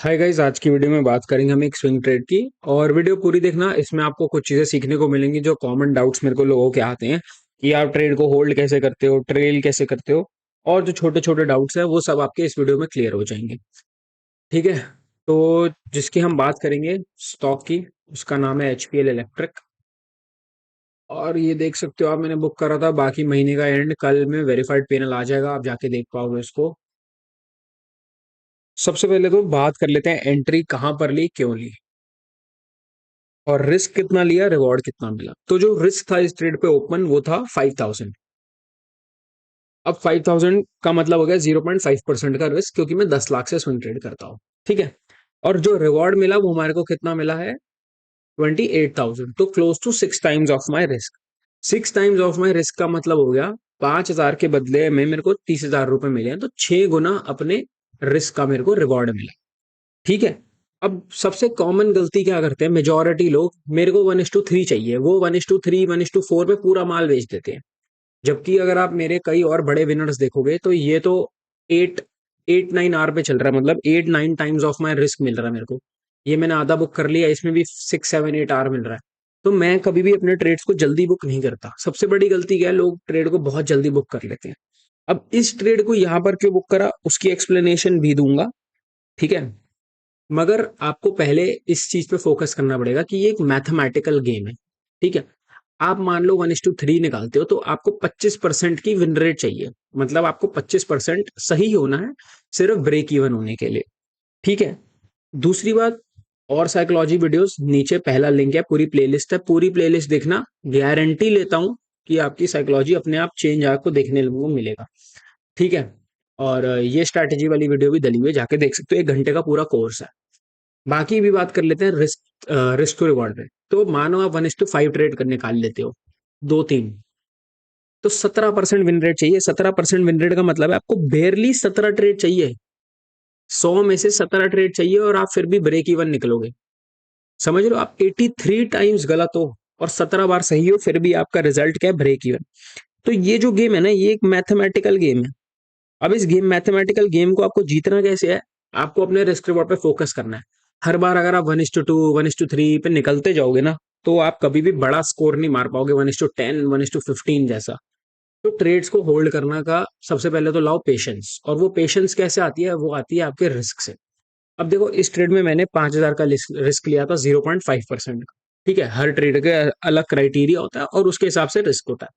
Hi guys, आज की video में बात करेंगे हम एक स्विंग ट्रेड की। और वीडियो पूरी देखना, इसमें आपको कुछ चीजें सीखने को मिलेंगी जो कॉमन डाउट्स मेरे को लोगों के आते हैं कि आप ट्रेड को होल्ड कैसे करते हो, ट्रेल कैसे करते हो। और जो छोटे छोटे डाउट्स हैं वो सब आपके इस वीडियो में क्लियर हो जाएंगे। ठीक है। तो जिसकी हम बात करेंगे स्टॉक की, उसका नाम है एचपीएल इलेक्ट्रिक। और ये देख सकते हो आप, मैंने बुक करा था, बाकी महीने का एंड कल में वेरीफाइड पैनल आ जाएगा, आप जाके देख पाओगे उसको। सबसे पहले तो बात कर लेते हैं एंट्री कहाँ पर ली, क्यों ली, और रिस्क कितना लिया, रिवॉर्ड कितना मिला। तो जो रिस्क था इस ट्रेड पे ओपन, वो था 5000। अब 5000 का मतलब हो गया 0.5% का रिस्क, क्योंकि मैं 10 लाख से स्विंग ट्रेड करता हूँ। ठीक है। और जो रिवॉर्ड मिला वो हमारे को कितना मिला है, 28,000। तो close to 6 times of my risk. 6 times of my risk का मतलब हो गया 5,000 के बदले में मेरे को 30,000 रुपए मिले हैं, तो 6 गुना अपने रिस्क का मेरे को रिवॉर्ड मिला। ठीक है। अब सबसे कॉमन गलती क्या करते हैं मेजोरिटी लोग, मेरे को 1:3 चाहिए, वो 1:3 1:4 पे पूरा माल बेच देते हैं। जबकि अगर आप मेरे कई और बड़े विनर्स देखोगे तो ये तो 8 8 9 आर पे चल रहा है, मतलब 8 9 टाइम्स ऑफ माई रिस्क मिल रहा है मेरे को। ये मैंने आधा बुक कर लिया, इसमें भी 6 7 8 आर मिल रहा है। तो मैं कभी भी अपने ट्रेड्स को जल्दी बुक नहीं करता। सबसे बड़ी गलती क्या है, लोग ट्रेड को बहुत जल्दी बुक कर लेते हैं। अब इस ट्रेड को यहां पर क्यों बुक करा, उसकी एक्सप्लेनेशन भी दूंगा। ठीक है। मगर आपको पहले इस चीज पे फोकस करना पड़ेगा कि ये एक मैथमेटिकल गेम है। ठीक है। आप मान लो 1:3 निकालते हो तो आपको 25% की विन रेट चाहिए। मतलब आपको 25% सही होना है, सिर्फ ब्रेक इवन होने के लिए। ठीक है। दूसरी बात, और साइकोलॉजी वीडियोस नीचे पहला लिंक है, पूरी प्लेलिस्ट है, पूरी प्लेलिस्ट देखना। गारंटी लेता हूं कि आपकी साइकोलॉजी अपने आप चेंज आपको देखने को मिलेगा। ठीक है। और ये स्ट्रैटेजी वाली वीडियो भी डली हुई है, जाके देख सकते हो, 1 घंटे का पूरा कोर्स है। बाकी भी बात कर लेते हैं रिस्क, रिस्क टू रिवॉर्ड में। तो मानो आप 1:5 ट्रेड कर निकाल लेते हो, 2 3, तो 17% विन रेट चाहिए। 17% विन रेट का मतलब है आपको बेरली 17 ट्रेड चाहिए। 100 में से 17 ट्रेड चाहिए और आप फिर भी ब्रेक इवन निकलोगे। समझ लो, आप 83 टाइम्स गलत हो और 17 बार सही हो, फिर भी आपका रिजल्ट क्या है, ब्रेक इवन। तो ये जो गेम है ना, ये एक मैथमेटिकल गेम है। अब इस गेम मैथमेटिकल गेम को आपको जीतना कैसे है, आपको अपने रिस्क रिवॉर्ड पे फोकस करना है। हर बार अगर आप 1:2 1:3 पे निकलते जाओगे ना, तो आप कभी भी बड़ा स्कोर नहीं मार पाओगे, 1:10 1:15 जैसा। तो ट्रेड्स को होल्ड करना का सबसे पहले तो लाओ पेशेंस, और वो पेशेंस कैसे आती है, वो आती है आपके रिस्क से। अब देखो, इस ट्रेड में मैंने 5,000 का रिस्क लिया था, 0.5% का। ठीक है। हर ट्रेड के अलग क्राइटेरिया होता है और उसके हिसाब से रिस्क होता है।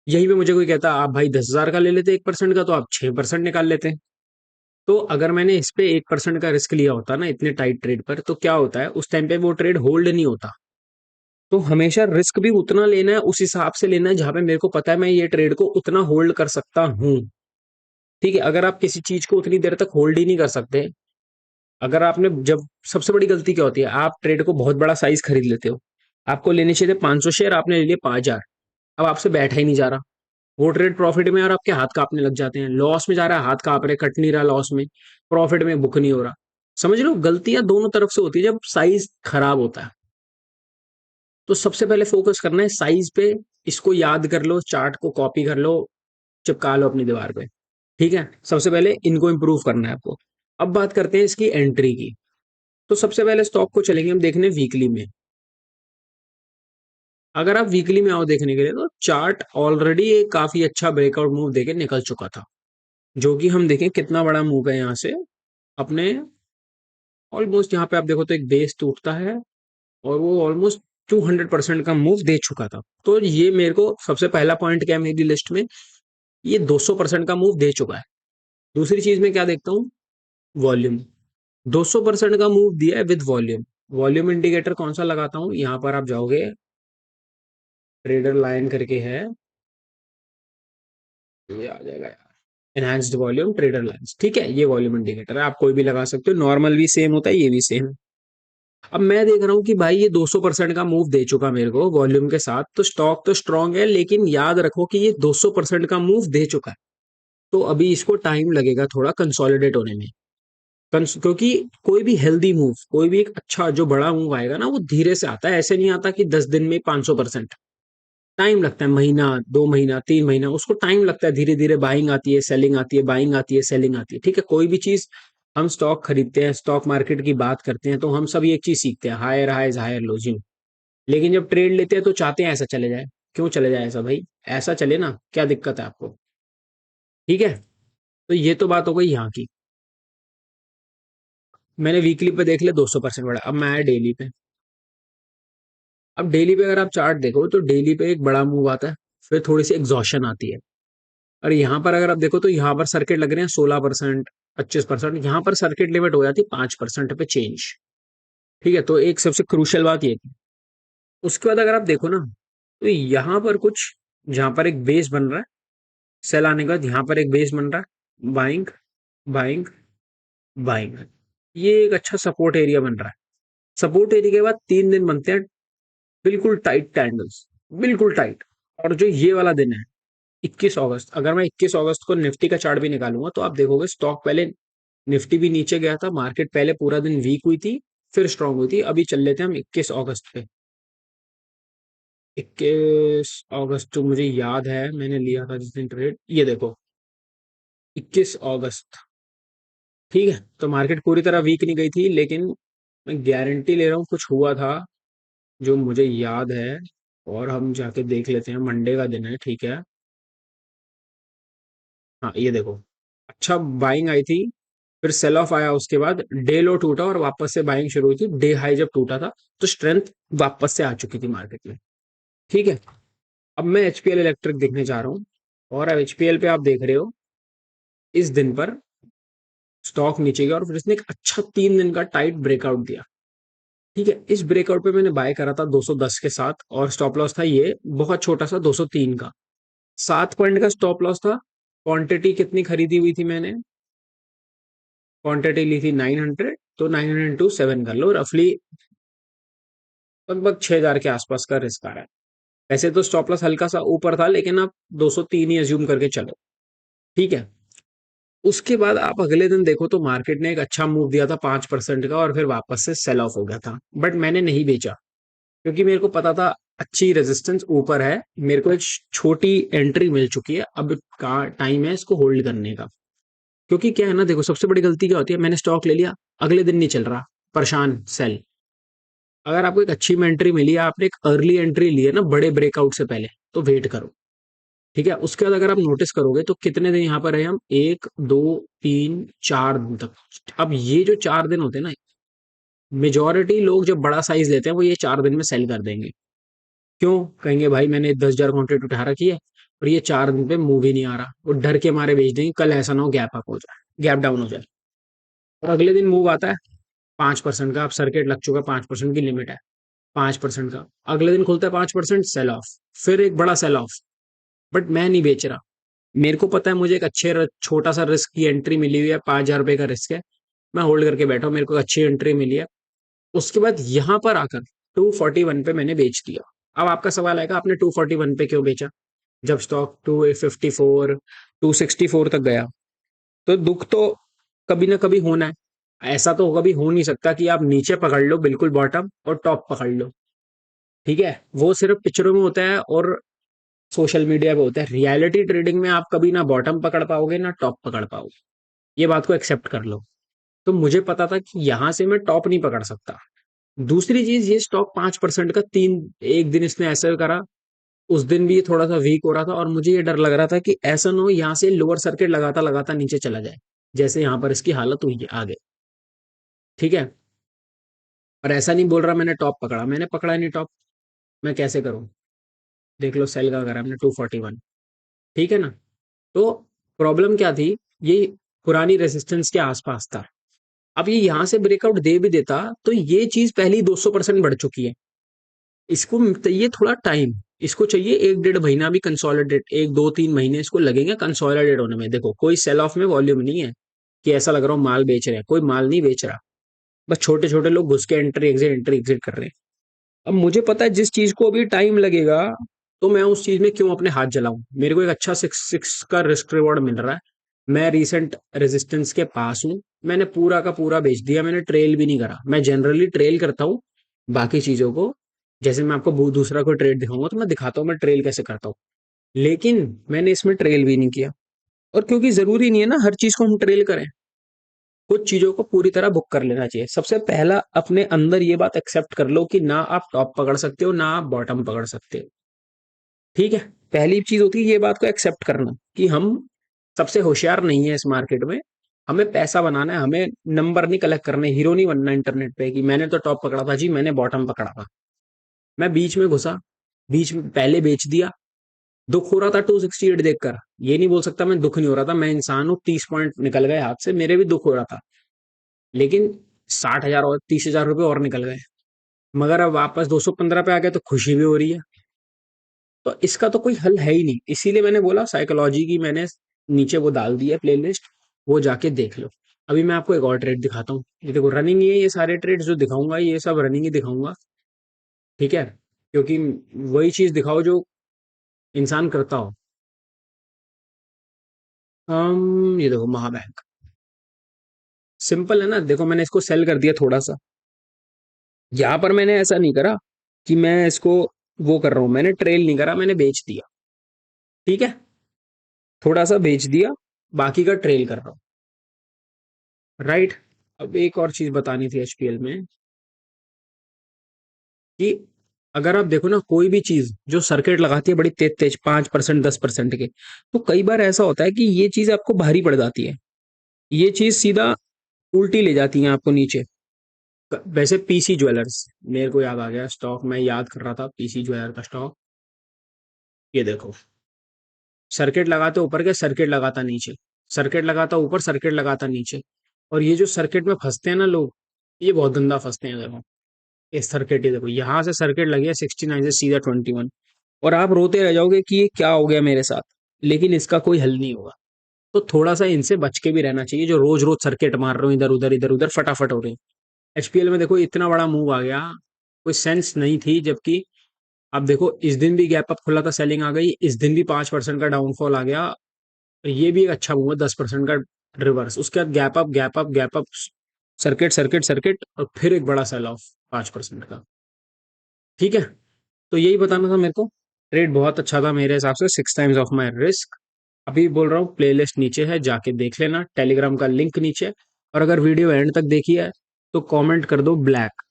यही पे मुझे कोई कहता आप भाई 10,000 का ले लेते 1% का, तो आप 6% निकाल लेते हैं। तो अगर मैंने इस पे 1% का रिस्क लिया होता ना इतने टाइट ट्रेड पर, तो क्या होता है, उस टाइम पे वो ट्रेड होल्ड नहीं होता। तो हमेशा रिस्क भी उतना लेना है, उस हिसाब से लेना है जहां पे मेरे को पता है मैं ये ट्रेड को उतना होल्ड कर सकता हूँ। ठीक है। अगर आप किसी चीज को उतनी देर तक होल्ड ही नहीं कर सकते, अगर आपने जब, सबसे बड़ी गलती क्या होती है, आप ट्रेड को बहुत बड़ा साइज खरीद लेते हो। आपको लेने चाहिए थे 500 शेयर, आपने ले लिए 5,000। अब आपसे बैठा ही नहीं जा रहा। वो ट्रेड प्रॉफिट में और आपके हाथ कांपने लग जाते हैं, लॉस में जा रहा है, हाथ कांप रहे, कट नहीं रहा लॉस में, प्रॉफिट में बुक नहीं हो रहा। समझ लो, गलतियां दोनों तरफ से होती है जब साइज खराब होता है। तो सबसे पहले फोकस करना है साइज पे। इसको याद कर लो, चार्ट को कॉपी कर लो, चिपका लो अपनी दीवार पे। ठीक है। सबसे पहले इनको इंप्रूव करना है आपको। अब बात करते हैं इसकी एंट्री की। तो सबसे पहले स्टॉक को चलेंगे हम देखने वीकली में। अगर आप वीकली में आओ देखने के लिए, तो चार्ट ऑलरेडी एक काफी अच्छा ब्रेकआउट मूव देके निकल चुका था, जो कि हम देखें कितना बड़ा मूव है यहाँ से अपने। ऑलमोस्ट यहाँ पे आप देखो तो एक बेस टूटता है, और वो ऑलमोस्ट 200% का मूव दे चुका था। तो ये मेरे को सबसे पहला पॉइंट क्या है मेरी लिस्ट में, ये 200% का मूव दे चुका है। दूसरी चीज में क्या देखता हूँ, वॉल्यूम। 200% का मूव दिया है विद वॉल्यूम। वॉल्यूम इंडिकेटर कौन सा लगाता हूँ, यहाँ पर आप जाओगे, ट्रेडर लाइन करके है, ये आ जाएगा यार, एनहांस्ड वॉल्यूम ट्रेडर लाइन्स। ठीक है। ये वॉल्यूम इंडिकेटर है, आप कोई भी लगा सकते हो, नॉर्मल भी सेम होता है, ये भी सेम है। अब मैं देख रहा हूँ कि भाई ये 200% का मूव दे चुका मेरे को वॉल्यूम के साथ, तो स्टॉक तो स्ट्रांग है, लेकिन याद रखो कि ये 200% का मूव दे चुका है। तो अभी इसको टाइम लगेगा थोड़ा कंसोलिडेट होने में। क्योंकि कोई भी हेल्दी मूव, कोई भी एक अच्छा जो बड़ा मूव आएगा ना, वो धीरे से आता है, ऐसे नहीं आता कि 10 दिन में 500%। टाइम लगता है, महीना 2 महीना 3 महीना, उसको टाइम लगता है। धीरे धीरे बाइंग आती है, सेलिंग आती है, बाइंग आती है, सेलिंग आती है। ठीक है। कोई भी चीज हम स्टॉक खरीदते हैं, स्टॉक मार्केट की बात करते हैं, तो हम सब एक चीज सीखते हैं, हायर हाइज हायर लोज। लेकिन जब ट्रेड लेते हैं तो चाहते हैं ऐसा चले जाए। क्यों चले जाए ऐसा भाई? ऐसा चले ना, क्या दिक्कत है आपको? ठीक है। तो ये तो बात हो गई यहाँ की। मैंने वीकली पे देख लिया 200% बढ़ा, अब मैं आया डेली पे। अब डेली पे अगर आप चार्ट देखो तो डेली पे एक बड़ा मूव आता है, फिर थोड़ी सी एग्जॉशन आती है। और यहाँ पर अगर आप देखो तो यहाँ पर सर्किट लग रहे हैं 16%, 25%, यहाँ पर सर्किट लिमिट हो जाती है 5% पे चेंज। ठीक है, तो एक सबसे क्रूशियल बात ये थी। उसके बाद अगर आप देखो ना, तो यहाँ पर कुछ, जहाँ पर एक बेस बन रहा है, सेल आने के बाद यहाँ पर एक बेस बन रहा है, बाइंग, बाइंग, बाइंग। ये एक अच्छा सपोर्ट एरिया बन रहा है। सपोर्ट एरिया के बाद 3 दिन बनते हैं बिल्कुल टाइट कैंडल्स, बिल्कुल टाइट। और जो ये वाला दिन है 21 अगस्त, अगर मैं 21 अगस्त को निफ्टी का चार्ट भी निकालूंगा तो आप देखोगे स्टॉक पहले, निफ्टी भी नीचे गया था, मार्केट पहले पूरा दिन वीक हुई थी, फिर स्ट्रांग हुई थी। अभी चल लेते हैं हम 21 अगस्त पे। 21 अगस्त जो मुझे याद है मैंने लिया था जिस दिन ट्रेड, ये देखो 21 अगस्त। ठीक है, तो मार्केट पूरी तरह वीक नहीं गई थी, लेकिन मैं गारंटी ले रहा हूँ कुछ हुआ था जो मुझे याद है। और हम जाके देख लेते हैं, मंडे का दिन है, ठीक है। हाँ ये देखो, अच्छा बाइंग आई थी, फिर सेल ऑफ आया, उसके बाद डे लो टूटा और वापस से बाइंग शुरू हुई थी। डे हाई जब टूटा था तो स्ट्रेंथ वापस से आ चुकी थी मार्केट में। ठीक है, अब मैं एचपीएल इलेक्ट्रिक देखने जा रहा हूँ। और अब एचपीएल पे आप देख रहे हो, इस दिन पर स्टॉक नीचे गया और फिर इसने एक अच्छा 3 दिन का टाइट ब्रेकआउट दिया। ठीक है, इस ब्रेकआउट पे मैंने बाय करा था 210 के साथ, और स्टॉप लॉस था ये बहुत छोटा सा 203 का। 7 पॉइंट का स्टॉप लॉस था। क्वांटिटी कितनी खरीदी हुई थी मैंने? क्वांटिटी ली थी 900, तो 900 टू 7 कर लो, रफली लगभग 6000 के आसपास का रिस्क आ रहा है। वैसे तो स्टॉप लॉस हल्का सा ऊपर था, लेकिन आप 203 ही अज्यूम करके चलो। ठीक है, उसके बाद आप अगले दिन देखो तो मार्केट ने एक अच्छा मूव दिया था 5% का, और फिर वापस से सेल ऑफ हो गया था। बट मैंने नहीं बेचा, क्योंकि मेरे को पता था अच्छी रेजिस्टेंस ऊपर है, मेरे को एक छोटी एंट्री मिल चुकी है, अब का टाइम है इसको होल्ड करने का। क्योंकि क्या है ना, देखो सबसे बड़ी गलती क्या होती है, मैंने स्टॉक ले लिया, अगले दिन नहीं चल रहा, परेशान, सेल। अगर आपको एक अच्छी में एंट्री मिली है, आपने एक अर्ली एंट्री ली है ना बड़े ब्रेकआउट से पहले, तो वेट करो। ठीक है, उसके बाद अगर आप नोटिस करोगे तो कितने दिन यहाँ पर रहे हम, 1 2 3 4 दिन तक। अब ये जो 4 दिन होते हैं ना, मेजोरिटी लोग जब बड़ा साइज लेते हैं वो ये 4 दिन में सेल कर देंगे। क्यों? कहेंगे भाई मैंने 10,000 क्वांटिटी उठा रखी है और ये 4 दिन पे मूव ही नहीं आ रहा, वो डर के मारे बेच देंगे, कल ऐसा ना हो गैप अप हो जाए, गैप डाउन हो जाए। और अगले दिन मूव आता है 5% का, अब सर्किट लग चुका है, 5% की लिमिट है, 5% का। अगले दिन खुलता है 5% सेल ऑफ, फिर एक बड़ा सेल ऑफ। बट मैं नहीं बेच रहा, मेरे को पता है मुझे एक छोटा सा रिस्क की एंट्री मिली हुई है, 5,000 रुपए का रिस्क है, मैं होल्ड करके बैठा हूँ, मेरे को अच्छी एंट्री मिली है। उसके बाद यहाँ पर आकर 241 पे मैंने बेच दिया। अब आपका सवाल आएगा आपने 241 पे क्यों बेचा, जब स्टॉक 254, 264 तक गया? तो दुख तो कभी ना कभी होना है। ऐसा तो कभी हो नहीं सकता कि आप नीचे पकड़ लो बिल्कुल बॉटम और टॉप पकड़ लो। ठीक है, वो सिर्फ पिक्चरों में होता है और सोशल मीडिया पे होता है। रियलिटी ट्रेडिंग में आप कभी ना बॉटम पकड़ पाओगे ना टॉप पकड़ पाओगे, ये बात को एक्सेप्ट कर लो। तो मुझे पता था कि यहां से मैं टॉप नहीं पकड़ सकता। दूसरी चीज, ये स्टॉक 5% का, तीन एक दिन इसने ऐसे करा, उस दिन भी ये थोड़ा सा वीक हो रहा था, और मुझे ये डर लग रहा था कि ऐसा ना हो यहाँ से लोअर सर्किट लगाता लगाता नीचे चला जाए, जैसे यहाँ पर इसकी हालत हुई है आगे। ठीक है, और ऐसा नहीं बोल रहा मैंने टॉप पकड़ा, मैंने पकड़ा नहीं टॉप, मैं कैसे करूं? देख लो सेल का करा हमने 241। ठीक है ना? तो प्रॉब्लम क्या थी, ये पुरानी रेजिस्टेंस के आसपास था। अब ये यहाँ से ब्रेकआउट दे भी देता तो ये चीज पहले ही 200% बढ़ चुकी है। इसको चाहिए थोड़ा टाइम, इसको चाहिए 1 डेढ़ महीना भी कंसोलिडेट, 1 2 3 महीने इसको लगेंगे कंसोलिडेट होने में। देखो कोई सेल ऑफ में वॉल्यूम नहीं है कि ऐसा लग रहा हो माल बेच रहे हैं, कोई माल नहीं बेच रहा, बस छोटे छोटे लोग घुस के एंट्री एग्जिट कर रहे हैं। अब मुझे पता है जिस चीज को अभी टाइम लगेगा, तो मैं उस चीज में क्यों अपने हाथ जलाऊं? मेरे को एक अच्छा 6 का रिस्क रिवॉर्ड मिल रहा है, मैं रिसेंट रेजिस्टेंस के पास हूं, मैंने पूरा का पूरा बेच दिया, मैंने ट्रेल भी नहीं करा। मैं जनरली ट्रेल करता हूँ बाकी चीजों को, जैसे मैं आपको दूसरा कोई ट्रेड दिखाऊंगा तो मैं दिखाता हूँ मैं ट्रेल कैसे करता हूँ, लेकिन मैंने इसमें ट्रेल भी नहीं किया। और क्योंकि जरूरी नहीं है ना हर चीज को हम ट्रेल करें, कुछ चीजों को पूरी तरह बुक कर लेना चाहिए। सबसे पहला अपने अंदर ये बात एक्सेप्ट कर लो कि ना आप टॉप पकड़ सकते हो ना आप बॉटम पकड़ सकते हो। ठीक है, पहली चीज होती है ये बात को एक्सेप्ट करना कि हम सबसे होशियार नहीं है इस मार्केट में। हमें पैसा बनाना है, हमें नंबर नहीं कलेक्ट करने, हीरो नहीं बनना इंटरनेट पे कि मैंने तो टॉप पकड़ा था जी, मैंने बॉटम पकड़ा था। मैं बीच में घुसा, बीच में पहले बेच दिया, दुख हो रहा था 268 देखकर। ये नहीं बोल सकता मैं दुख नहीं हो रहा था, मैं इंसान हूँ, 30 पॉइंट निकल गए हाथ से, मेरे भी दुख हो रहा था। लेकिन 60,000 और 30,000 रुपये और निकल गए। मगर अब वापस 215 पे आ गए तो खुशी भी हो रही है। तो इसका तो कोई हल है ही नहीं, इसीलिए मैंने बोला साइकोलॉजी की मैंने नीचे वो डाल दी है प्लेलिस्ट, वो जाके देख लो। अभी मैं आपको एक और ट्रेड दिखाता हूँ, ये देखो रनिंग ही है, ये सारे ट्रेड्स जो दिखाऊंगा ये सब रनिंग ही दिखाऊंगा। ठीक है, क्योंकि वही चीज दिखाओ जो इंसान करता हो। ये देखो महाबैंक, सिंपल है ना, देखो मैंने इसको सेल कर दिया थोड़ा सा। यहाँ पर मैंने ऐसा नहीं करा कि मैं इसको वो कर रहा हूँ, मैंने ट्रेल नहीं करा, मैंने बेच दिया। ठीक है, थोड़ा सा बेच दिया, बाकी का ट्रेल कर रहा हूँ। राइट। अब एक और चीज बतानी थी एचपीएल में कि अगर आप देखो ना कोई भी चीज जो सर्किट लगाती है बड़ी तेज तेज 5% 10% के, तो कई बार ऐसा होता है कि ये चीज आपको भारी पड़ जाती है, ये चीज सीधा उल्टी ले जाती है आपको नीचे। वैसे पीसी ज्वेलर्स, मेरे को याद आ गया स्टॉक, मैं याद कर रहा था पीसी ज्वेलर का स्टॉक। ये देखो, सर्किट लगाते ऊपर के, सर्किट लगाता नीचे, सर्किट लगाता ऊपर, सर्किट लगाता नीचे। और ये जो सर्किट में फंसते हैं ना लोग, ये बहुत गंदा फंसते हैं। देखो इस सर्किट, ये देखो यहाँ से सर्किट लगी है 69 से सीधा 21, और आप रोते रह जाओगे कि ये क्या हो गया मेरे साथ, लेकिन इसका कोई हल नहीं होगा। तो थोड़ा सा इनसे बच के भी रहना चाहिए, जो रोज रोज सर्किट मार रहे हो इधर उधर इधर उधर, फटाफट हो रहे हैं। एचपीएल में देखो इतना बड़ा मूव आ गया, कोई सेंस नहीं थी, जबकि अब देखो इस दिन भी गैप अप खुला था, सेलिंग आ गई, इस दिन भी 5% का डाउनफॉल आ गया। ये भी एक अच्छा मूव है, 10% का रिवर्स, उसके बाद gap up gap up gap up, circuit circuit circuit, और फिर एक बड़ा सेल ऑफ 5% का। ठीक है, तो यही बताना था मेरे को। ट्रेड बहुत अच्छा था मेरे हिसाब से, 6 टाइम्स ऑफ माई रिस्क। अभी बोल रहा हूँ प्लेलिस्ट नीचे है, जाके देख लेना, टेलीग्राम का लिंक नीचे। और अगर वीडियो एंड तक देखी है तो कमेंट कर दो ब्लैक।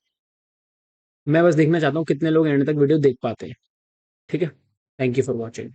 मैं बस देखना चाहता हूँ कितने लोग एंड तक वीडियो देख पाते हैं। ठीक है, थैंक यू फॉर वॉचिंग।